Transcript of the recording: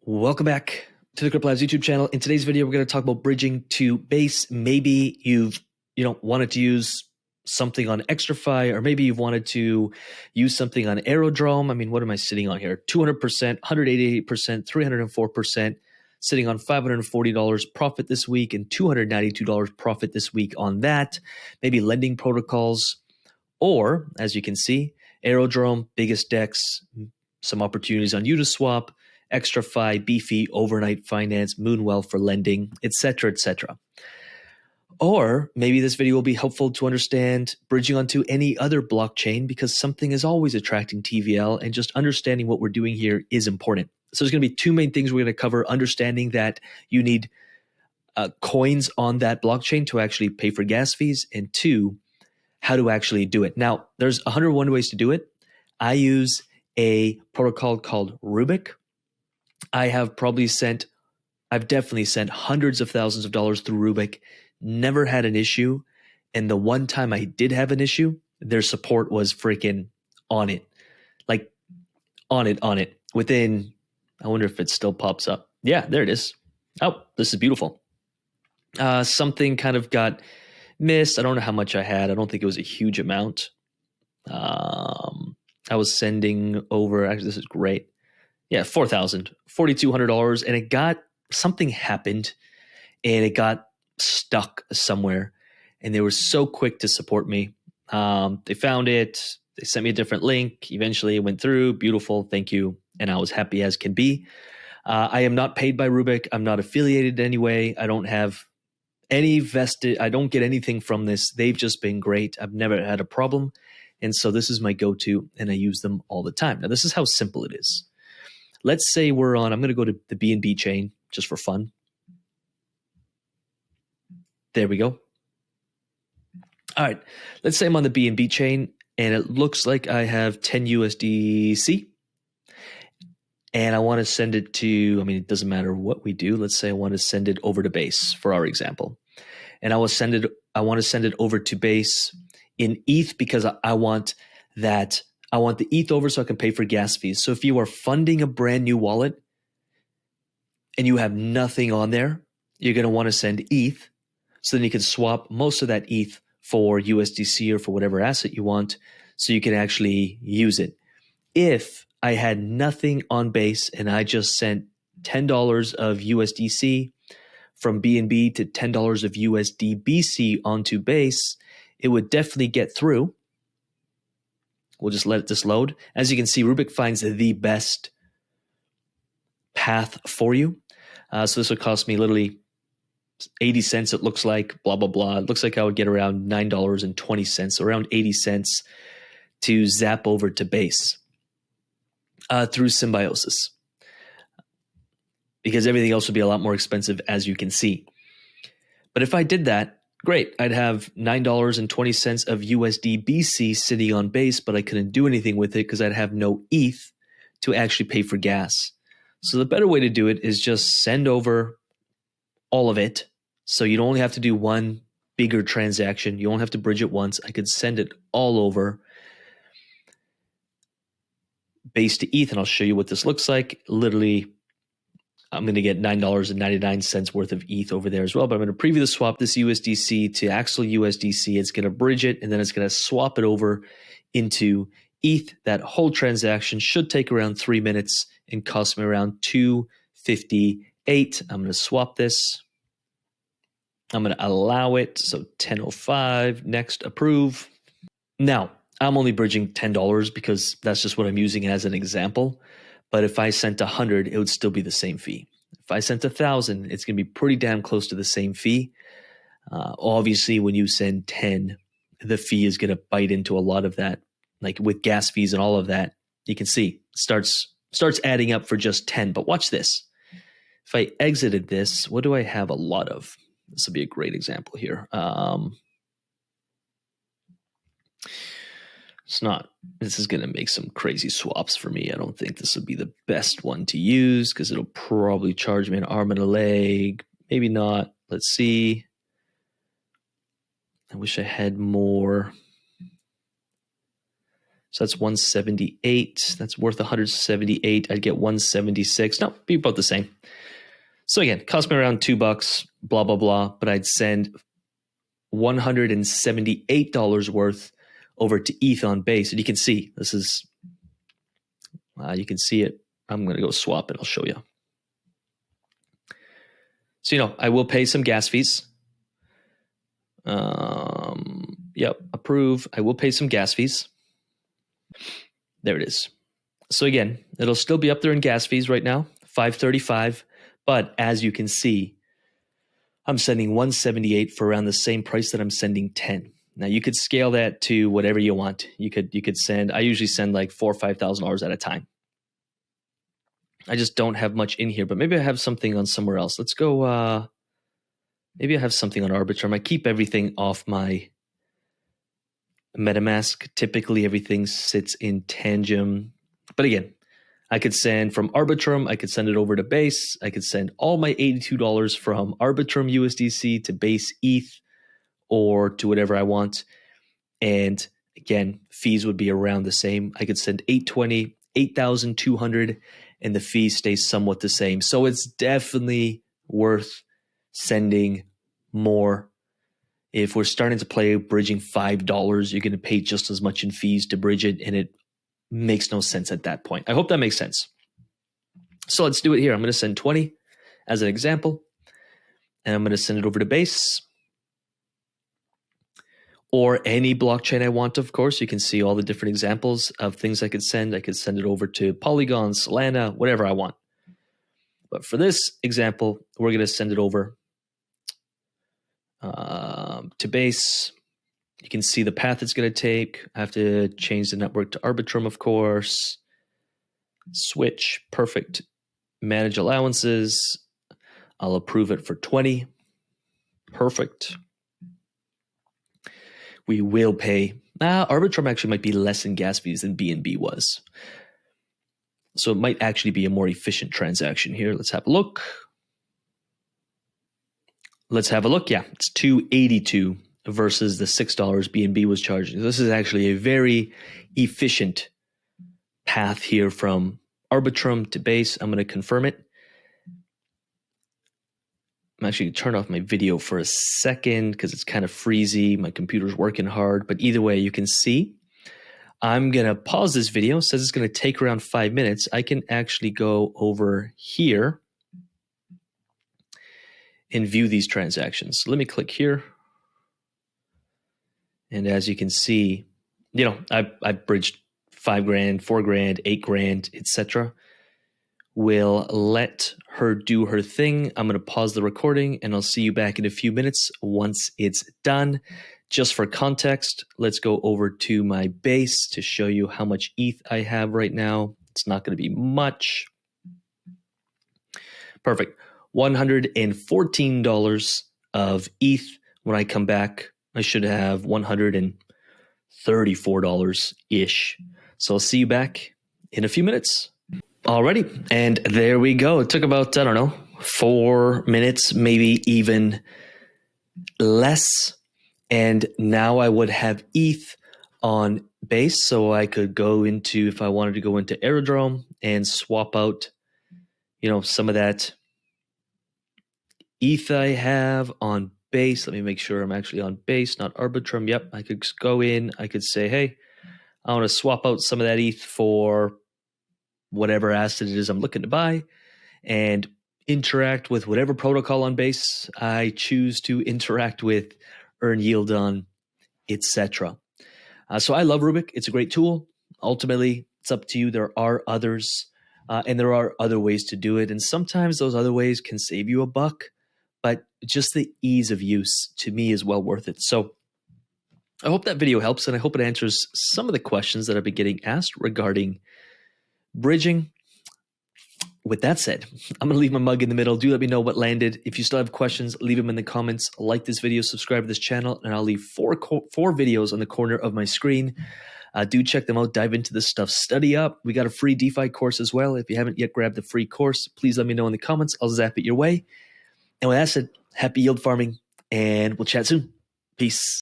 Welcome back to the CryptoLabs YouTube channel. In today's video, we're going to talk about bridging to Base. Maybe you've wanted to use something on XtraFi, or maybe you've wanted to use something on Aerodrome. I mean, what am I sitting on here? 200%, 188%, 304%, sitting on $540 profit this week and $292 profit this week on that. Maybe lending protocols, or as you can see, Aerodrome, biggest DEX, some opportunities on Uniswap, XtraFi, Beefy, Overnight Finance, Moonwell for lending, etc., etc. Or maybe this video will be helpful to understand bridging onto any other blockchain, because something is always attracting TVL, and just understanding what we're doing here is important. So there's going to be two main things we're going to cover: understanding that you need coins on that blockchain to actually pay for gas fees, and two, how to actually do it. Now, there's 101 ways to do it. I use a protocol called Rubik. I've definitely sent hundreds of thousands of dollars through Rubik, never had an issue. And the one time I did have an issue, their support was freaking on it. Like on it. Within, I wonder if it still pops up. Yeah, there it is. Oh, this is beautiful. Something kind of got missed. I don't know how much I had. I don't think it was a huge amount. I was sending over, actually, this is great. Yeah, $4,200, and something happened, and it got stuck somewhere, and they were so quick to support me. They found it, they sent me a different link. Eventually, it went through. Beautiful, thank you, and I was happy as can be. I am not paid by Rubik. I'm not affiliated in any way. I don't have any vested. I don't get anything from this. They've just been great. I've never had a problem, and so this is my go-to, and I use them all the time. Now, this is how simple it is. Let's say I'm going to go to the BNB chain just for fun. There we go. All right. Let's say I'm on the BNB chain, and it looks like I have 10 USDC, and I want to send it to, it doesn't matter what we do. Let's say I want to send it over to Base for our example. And I want to send it over to Base in ETH, because I want the ETH over so I can pay for gas fees. So if you are funding a brand new wallet and you have nothing on there, you're going to want to send ETH, so then you can swap most of that ETH for USDC or for whatever asset you want, so you can actually use it. If I had nothing on Base and I just sent $10 of USDC from BNB to $10 of USDBC onto Base, it would definitely get through. We'll just let this load. As you can see, Rubik finds the best path for you. So this would cost me literally 80 cents, it looks like, blah, blah, blah. It looks like I would get around $9.20, around 80 cents to zap over to Base through Symbiosis, because everything else would be a lot more expensive, as you can see. But if I did that, great. I'd have $9.20 of USDBC sitting on Base, but I couldn't do anything with it because I'd have no ETH to actually pay for gas. So the better way to do it is just send over all of it. So you don't only have to do one bigger transaction. You don't have to bridge it once. I could send it all over Base to ETH, and I'll show you what this looks like. Literally, I'm going to get $9.99 worth of ETH over there as well. But I'm going to preview the swap, this USDC to actual USDC. It's going to bridge it, and then it's going to swap it over into ETH. That whole transaction should take around 3 minutes and cost me around $2.58. I'm going to swap this. I'm going to allow it. So 10:05, next, approve. Now, I'm only bridging $10 because that's just what I'm using as an example. But if I sent 100, it would still be the same fee. If I sent 1,000, it's going to be pretty damn close to the same fee. Obviously, when you send 10, the fee is going to bite into a lot of that. Like with gas fees and all of that, you can see starts adding up for just 10. But watch this. If I exited this, what do I have a lot of? This would be a great example here. This is going to make some crazy swaps for me. I don't think this would be the best one to use because it'll probably charge me an arm and a leg. Maybe not. Let's see. I wish I had more. So that's 178. That's worth 178. I'd get 176. No, be about the same. So again, cost me around $2, blah, blah, blah. But I'd send $178 worth over to ETH on Base. And you can see, this is, you can see it. I'm going to go swap it. I'll show you. So, I will pay some gas fees. Yep, approve. I will pay some gas fees. There it is. So again, it'll still be up there in gas fees right now, $5.35. But as you can see, I'm sending 178 for around the same price that I'm sending 10. Now you could scale that to whatever you want. You could send. I usually send like $4,000 or $5,000 at a time. I just don't have much in here, but maybe I have something on somewhere else. Let's go. Maybe I have something on Arbitrum. I keep everything off my MetaMask. Typically, everything sits in Tangem. But again, I could send from Arbitrum. I could send it over to Base. I could send all my $82 from Arbitrum USDC to Base ETH or to whatever I want. And again, fees would be around the same. I could send 820, 8,200, and the fee stays somewhat the same. So it's definitely worth sending more. If we're starting to play bridging $5, you're going to pay just as much in fees to bridge it, and it makes no sense at that point. I hope that makes sense. So let's do it here. I'm going to send 20 as an example, and I'm going to send it over to Base or any blockchain I want, of course. You can see all the different examples of things I could send. I could send it over to Polygon, Solana, whatever I want. But for this example, we're going to send it over to Base. You can see the path it's going to take. I have to change the network to Arbitrum, of course. Switch, perfect. Manage allowances. I'll approve it for 20. Perfect. We will pay. Arbitrum actually might be less in gas fees than BNB was. So it might actually be a more efficient transaction here. Let's have a look. Yeah, it's $2.82 versus the $6 BNB was charging. This is actually a very efficient path here from Arbitrum to Base. I'm going to confirm it. I'm actually going to turn off my video for a second because it's kind of freezy. My computer's working hard. But either way, you can see. I'm going to pause this video. It says it's going to take around 5 minutes. I can actually go over here and view these transactions. Let me click here. And as you can see, I bridged $5,000, $4,000, $8,000, etc. We'll let her do her thing. I'm going to pause the recording and I'll see you back in a few minutes once it's done. Just for context, let's go over to my Base to show you how much ETH I have right now. It's not going to be much. Perfect. $114 of ETH. When I come back, I should have $134-ish. So I'll see you back in a few minutes. Alrighty, and there we go. It took about, 4 minutes, maybe even less. And now I would have ETH on Base, so I could go into, if I wanted to go into Aerodrome and swap out, some of that ETH I have on Base. Let me make sure I'm actually on Base, not Arbitrum. Yep, I could go in. I could say, hey, I want to swap out some of that ETH for whatever asset it is I'm looking to buy and interact with whatever protocol on Base I choose to interact with, earn yield on, etc. So I love Rubik. It's a great tool. Ultimately, it's up to you. There are others, and there are other ways to do it. And sometimes those other ways can save you a buck, but just the ease of use to me is well worth it. So I hope that video helps, and I hope it answers some of the questions that I've been getting asked regarding bridging. With that said, I'm going to leave my mug in the middle. Do let me know what landed. If you still have questions, leave them in the comments. Like this video, subscribe to this channel, and I'll leave four videos on the corner of my screen. Do check them out. Dive into this stuff. Study up. We got a free DeFi course as well. If you haven't yet grabbed the free course, please let me know in the comments. I'll zap it your way. And with that said, happy yield farming, and we'll chat soon. Peace.